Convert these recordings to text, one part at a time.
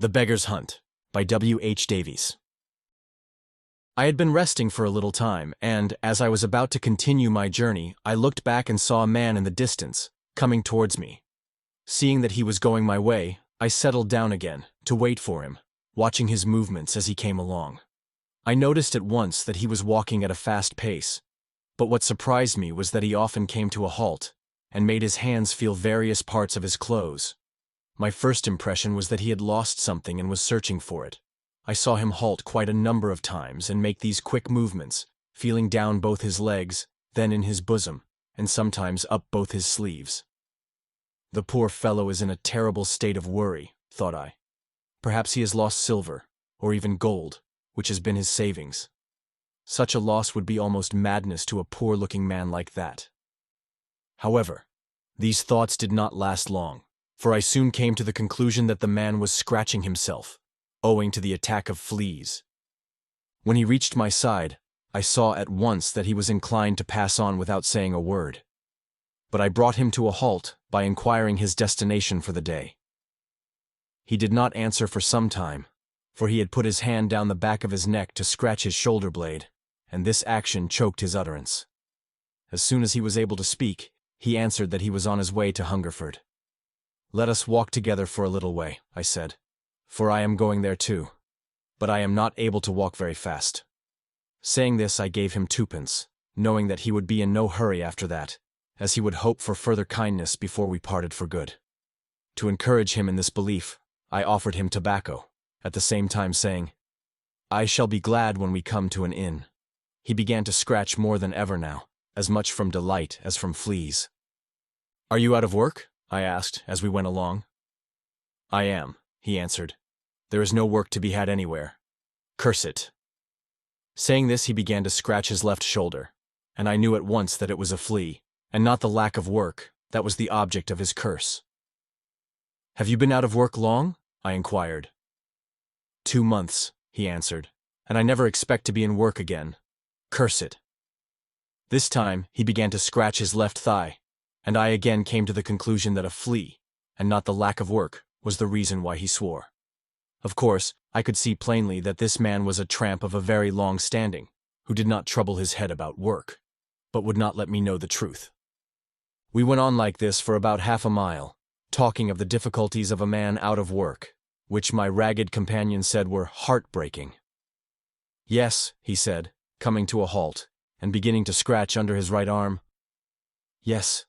The Beggar's Hunt by Davies. I had been resting for a little time, and, as I was about to continue my journey, I looked back and saw a man in the distance, coming towards me. Seeing that he was going my way, I settled down again, to wait for him, watching his movements as he came along. I noticed at once that he was walking at a fast pace, but what surprised me was that he often came to a halt, and made his hands feel various parts of his clothes. My first impression was that he had lost something and was searching for it. I saw him halt quite a number of times and make these quick movements, feeling down both his legs, then in his bosom, and sometimes up both his sleeves. The poor fellow is in a terrible state of worry, thought I. Perhaps he has lost silver, or even gold, which has been his savings. Such a loss would be almost madness to a poor-looking man like that. However, these thoughts did not last long, for I soon came to the conclusion that the man was scratching himself, owing to the attack of fleas. When he reached my side, I saw at once that he was inclined to pass on without saying a word. But I brought him to a halt by inquiring his destination for the day. He did not answer for some time, for he had put his hand down the back of his neck to scratch his shoulder blade, and this action choked his utterance. As soon as he was able to speak, he answered that he was on his way to Hungerford. "Let us walk together for a little way," I said, "for I am going there too, but I am not able to walk very fast." Saying this, I gave him 2pence, knowing that he would be in no hurry after that, as he would hope for further kindness before we parted for good. To encourage him in this belief, I offered him tobacco, at the same time saying, "I shall be glad when we come to an inn." He began to scratch more than ever now, as much from delight as from fleas. "Are you out of work?" I asked as we went along. "I am," he answered. "There is no work to be had anywhere. Curse it." Saying this, he began to scratch his left shoulder, and I knew at once that it was a flea, and not the lack of work, that was the object of his curse. "Have you been out of work long?" I inquired. 2 months, he answered, "and I never expect to be in work again. Curse it." This time, he began to scratch his left thigh, and I again came to the conclusion that a flea, and not the lack of work, was the reason why he swore. Of course, I could see plainly that this man was a tramp of a very long standing, who did not trouble his head about work, but would not let me know the truth. We went on like this for about half a mile, talking of the difficulties of a man out of work, which my ragged companion said were heartbreaking. "Yes," he said, coming to a halt, and beginning to scratch under his right arm. "Yes,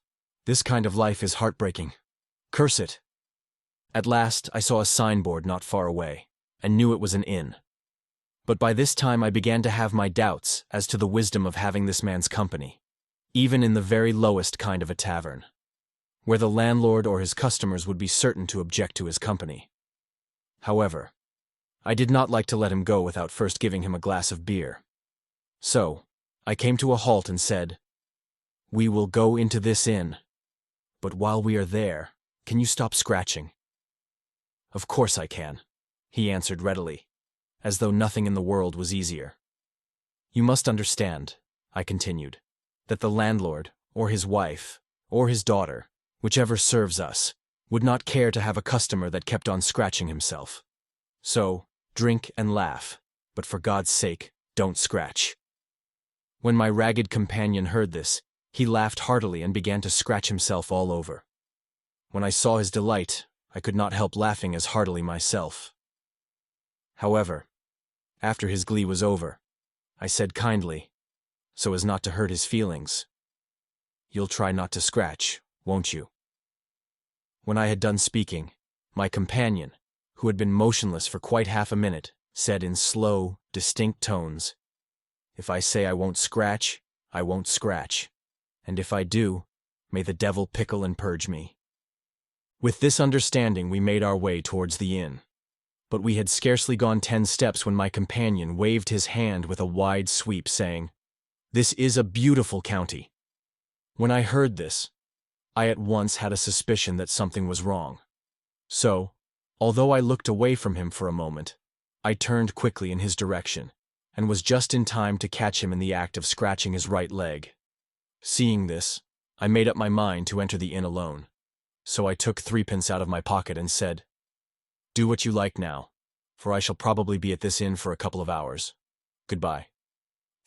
this kind of life is heartbreaking. Curse it." At last I saw a signboard not far away, and knew it was an inn. But by this time I began to have my doubts as to the wisdom of having this man's company, even in the very lowest kind of a tavern, where the landlord or his customers would be certain to object to his company. However, I did not like to let him go without first giving him a glass of beer. So, I came to a halt and said, "We will go into this inn, but while we are there, can you stop scratching?" "Of course I can," he answered readily, as though nothing in the world was easier. "You must understand," I continued, "that the landlord, or his wife, or his daughter, whichever serves us, would not care to have a customer that kept on scratching himself. So, drink and laugh, but for God's sake, don't scratch." When my ragged companion heard this, he laughed heartily and began to scratch himself all over. When I saw his delight, I could not help laughing as heartily myself. However, after his glee was over, I said kindly, so as not to hurt his feelings, "You'll try not to scratch, won't you?" When I had done speaking, my companion, who had been motionless for quite half a minute, said in slow, distinct tones, "If I say I won't scratch, I won't scratch, and if I do, may the devil pickle and purge me." With this understanding we made our way towards the inn, but we had scarcely gone 10 steps when my companion waved his hand with a wide sweep, saying, "This is a beautiful county." When I heard this, I at once had a suspicion that something was wrong. So, although I looked away from him for a moment, I turned quickly in his direction, and was just in time to catch him in the act of scratching his right leg. Seeing this, I made up my mind to enter the inn alone, so I took 3pence out of my pocket and said, Do what you like now, for I shall probably be at this inn for a couple of hours. Goodbye.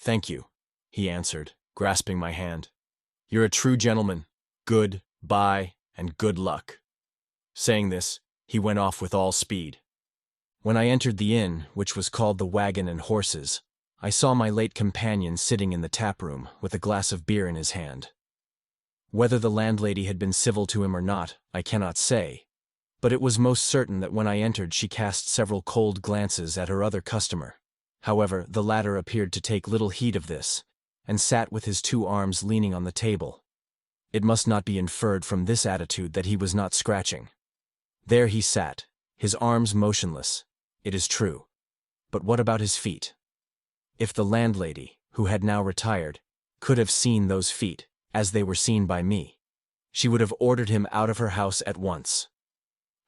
Thank you, he answered, grasping my hand. You're a true gentleman. Good, bye, and good luck. Saying this, he went off with all speed. When I entered the inn, which was called the Wagon and Horses, I saw my late companion sitting in the tap room with a glass of beer in his hand. Whether the landlady had been civil to him or not, I cannot say, but it was most certain that when I entered she cast several cold glances at her other customer. However, the latter appeared to take little heed of this, and sat with his 2 arms leaning on the table. It must not be inferred from this attitude that he was not scratching. There he sat, his arms motionless, it is true. But what about his feet? If the landlady, who had now retired, could have seen those feet, as they were seen by me, she would have ordered him out of her house at once.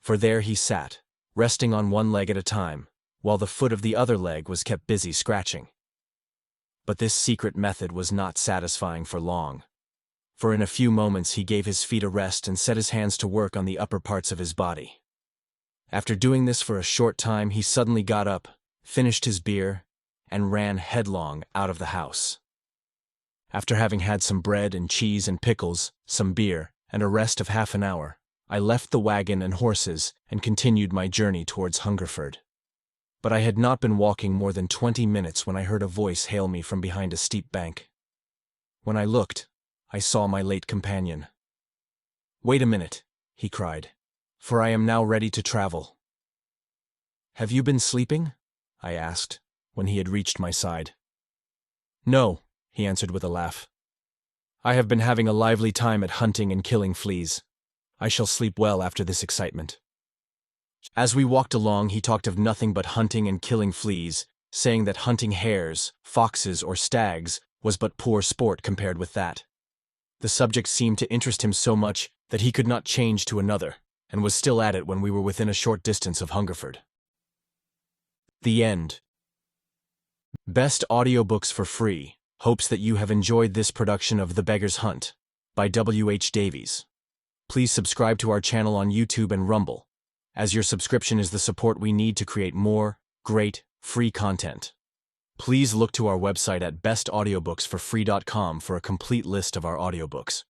For there he sat, resting on one leg at a time, while the foot of the other leg was kept busy scratching. But this secret method was not satisfying for long, for in a few moments he gave his feet a rest and set his hands to work on the upper parts of his body. After doing this for a short time, he suddenly got up, finished his beer, and ran headlong out of the house. After having had some bread and cheese and pickles, some beer, and a rest of half an hour, I left the Wagon and Horses and continued my journey towards Hungerford. But I had not been walking more than 20 minutes when I heard a voice hail me from behind a steep bank. When I looked, I saw my late companion. "Wait a minute," he cried, "for I am now ready to travel." "Have you been sleeping?" I asked, when he had reached my side. "No," he answered with a laugh. "I have been having a lively time at hunting and killing fleas. I shall sleep well after this excitement." As we walked along, he talked of nothing but hunting and killing fleas, saying that hunting hares, foxes, or stags was but poor sport compared with that. The subject seemed to interest him so much that he could not change to another, and was still at it when we were within a short distance of Hungerford. The end. Best audiobooks for free hopes that you have enjoyed this production of The Beggar's Hunt by W.H. Davies. Please subscribe to our channel on YouTube and Rumble, as your subscription is the support we need to create more, great, free content. Please look to our website at bestaudiobooksforfree.com for a complete list of our audiobooks.